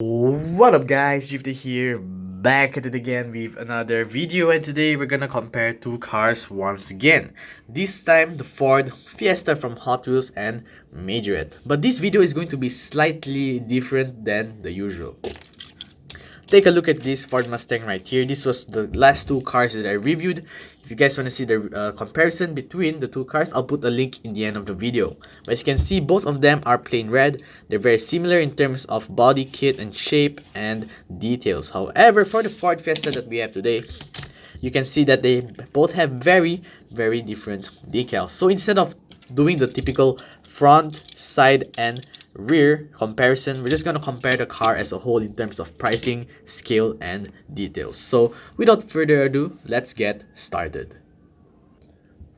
What up guys, Gifty here, back at it again with another video, and today we're gonna compare two cars once again. This time the Ford Fiesta from Hot Wheels and Majorette. But this video is going to be slightly different than the usual. Take a look at this Ford Mustang right here. This was the last two cars that I reviewed. If you guys want to see the comparison between the two cars, I'll put a link in the end of the video. But as you can see, both of them are plain red. They're very similar in terms of body kit and shape and details. However, for the Ford Fiesta that we have today, you can see that they both have very different decals. So instead of doing the typical front, side, and rear comparison, we're just going to compare the car as a whole in terms of pricing, scale, and details. So without further ado, let's get started.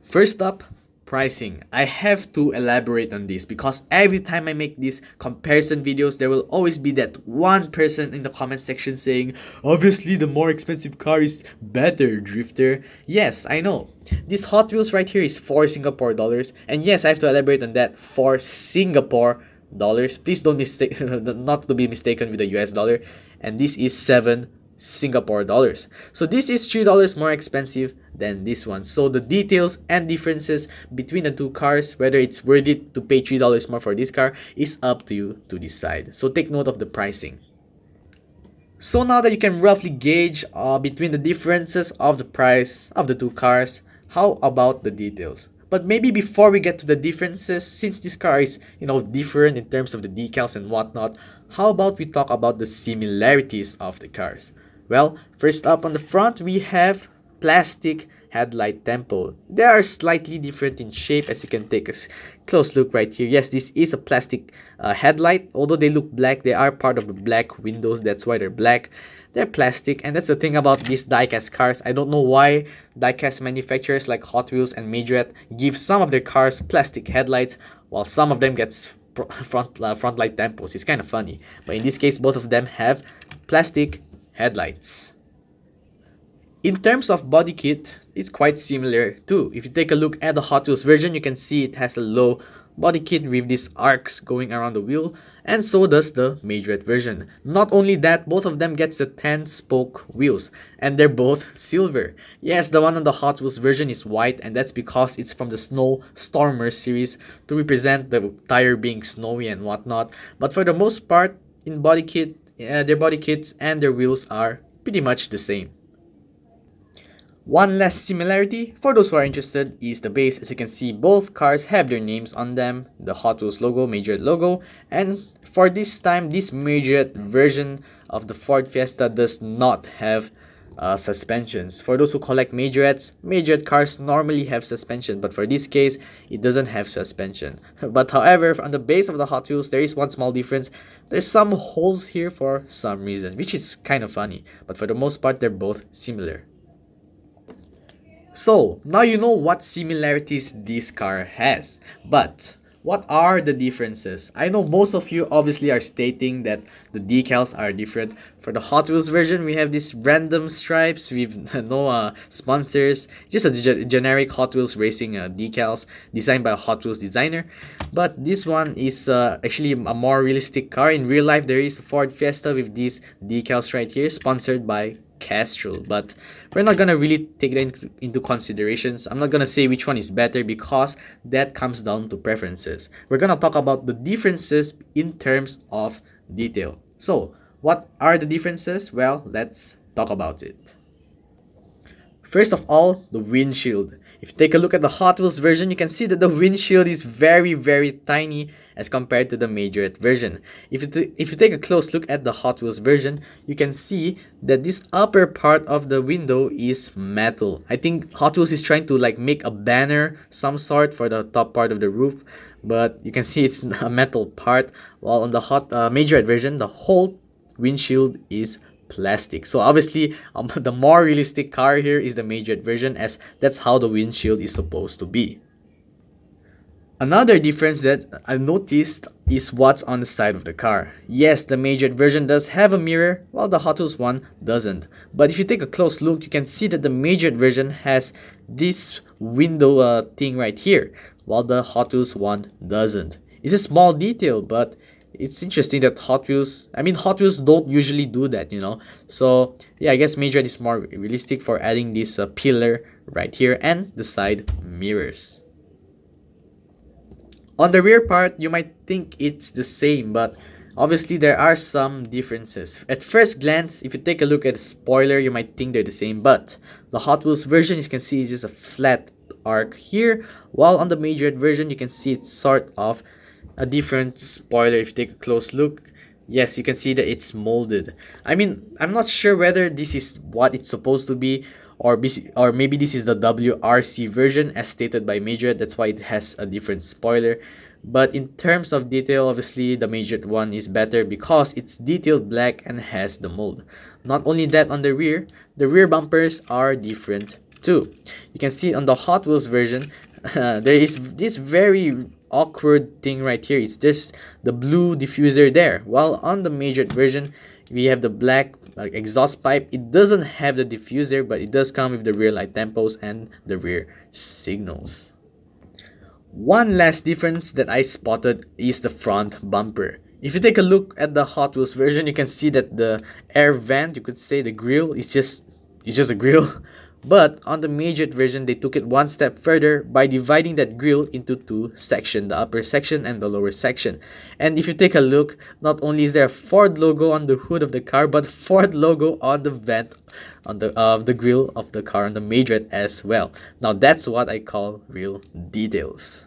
First up, pricing. I have to elaborate on this because every time I make these comparison videos, there will always be that one person in the comment section saying, obviously the more expensive car is better, Drifter. Yes, I know. This Hot Wheels right here is 4 Singapore dollars, and yes, I have to elaborate on that, 4 Singapore dollars. Please don't mistake, not to be mistaken with the US dollar. And this is 7 Singapore dollars. So this is $3 more expensive than this one. So the details and differences between the two cars, whether it's worth it to pay $3 more for this car, is up to you to decide. So take note of the pricing. So now that you can roughly gauge between the differences of the price of the two cars, how about the details? But maybe before we get to the differences, since this car is, different in terms of the decals and whatnot, how about we talk about the similarities of the cars? Well, first up on the front, we have plastic headlight tempo. They are slightly different in shape, as you can take a close look right here. Yes, this is a plastic headlight. Although they look black, they are part of the black windows. That's why they're black. They're plastic, and that's the thing about these diecast cars. I don't know why diecast manufacturers like Hot Wheels and Majorette give some of their cars plastic headlights while some of them gets front light tempos. It's kind of funny, but in this case, both of them have plastic headlights. In terms of body kit, it's quite similar too. If you take a look at the Hot Wheels version, you can see it has a low body kit with these arcs going around the wheel, and so does the Majorette version. Not only that, both of them gets the 10-spoke wheels, and they're both silver. Yes, the one on the Hot Wheels version is white, and that's because it's from the Snow Stormer series to represent the tire being snowy and whatnot. But for the most part, in body kit, their body kits and their wheels are pretty much the same. One less similarity, for those who are interested, is the base. As you can see, both cars have their names on them, the Hot Wheels logo, Majorette logo, and for this time, this Majorette version of the Ford Fiesta does not have suspensions. For those who collect Majorette cars normally have suspension, but for this case, it doesn't have suspension. But however, on the base of the Hot Wheels, there is one small difference. There's some holes here for some reason, which is kind of funny, but for the most part, they're both similar. So, now you know what similarities this car has, but what are the differences? I know most of you obviously are stating that the decals are different. For the Hot Wheels version, we have these random stripes with no sponsors, just a generic Hot Wheels racing decals designed by a Hot Wheels designer. But this one is actually a more realistic car. In real life, there is a Ford Fiesta with these decals right here, sponsored by Castrol, but we're not gonna really take that into considerations. I'm not gonna say which one is better because that comes down to preferences. We're gonna talk about the differences in terms of detail. So, what are the differences? Well, let's talk about it. First of all, the windshield. If you take a look at the Hot Wheels version, you can see that the windshield is very tiny as compared to the Majorette version. If you take a close look at the Hot Wheels version, you can see that this upper part of the window is metal. I think Hot Wheels is trying to make a banner some sort for the top part of the roof, but you can see it's a metal part, while on the Majorette version, the whole windshield is plastic. So obviously, the more realistic car here is the Majorette version, as that's how the windshield is supposed to be. Another difference that I've noticed is what's on the side of the car. Yes, the Majorette version does have a mirror, while the Hot Wheels one doesn't. But if you take a close look, you can see that the Majorette version has this window thing right here, while the Hot Wheels one doesn't. It's a small detail, but it's interesting that Hot Wheels don't usually do that, you know. So yeah, I guess Majorette is more realistic for adding this pillar right here and the side mirrors. On the rear part, you might think it's the same, but obviously there are some differences. At first glance, if you take a look at the spoiler, you might think they're the same, but the Hot Wheels version, you can see, is just a flat arc here, while on the Majorette version, you can see it's sort of a different spoiler. If you take a close look, yes, you can see that it's molded. I mean, I'm not sure whether this is what it's supposed to be, or maybe this is the WRC version as stated by Majorette. That's why it has a different spoiler. But in terms of detail, obviously the Majorette one is better because it's detailed black and has the mold. Not only that, on the rear bumpers are different too. You can see on the Hot Wheels version, there is this very awkward thing right here. It's just the blue diffuser there, while on the Majorette version we have the black exhaust pipe. It doesn't have the diffuser, but it does come with the rear light tempos and the rear signals. One last difference that I spotted is the front bumper. If you take a look at the Hot Wheels version, you can see that the air vent, you could say the grill, is just a grill. But on the Majorette version, they took it one step further by dividing that grille into two sections, the upper section and the lower section. And if you take a look, not only is there a Ford logo on the hood of the car, but Ford logo on the vent on the grille of the car on the Majorette as well. Now that's what I call real details.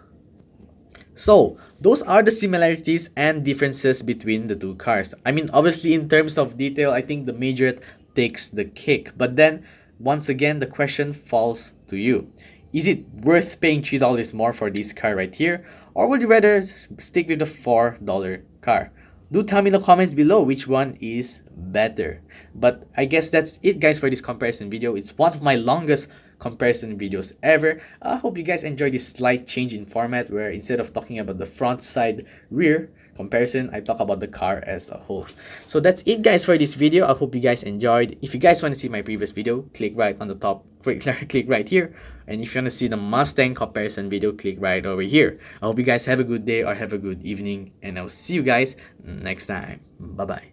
So those are the similarities and differences between the two cars. I mean, obviously in terms of detail, I think the Majorette takes the cake. But then once again, the question falls to you. Is it worth paying $3 more for this car right here? Or would you rather stick with the $4 car? Do tell me in the comments below which one is better. But I guess that's it, guys, for this comparison video. It's one of my longest comparison videos ever. I hope you guys enjoyed this slight change in format where instead of talking about the front, side, rear comparison, I talk about the car as a whole. So that's it, guys, for this video. I hope you guys enjoyed. If you guys want to see my previous video, click right on the top, click right here. And if you want to see the Mustang comparison video, click right over here. I hope you guys have a good day or have a good evening, and I'll see you guys next time. Bye bye.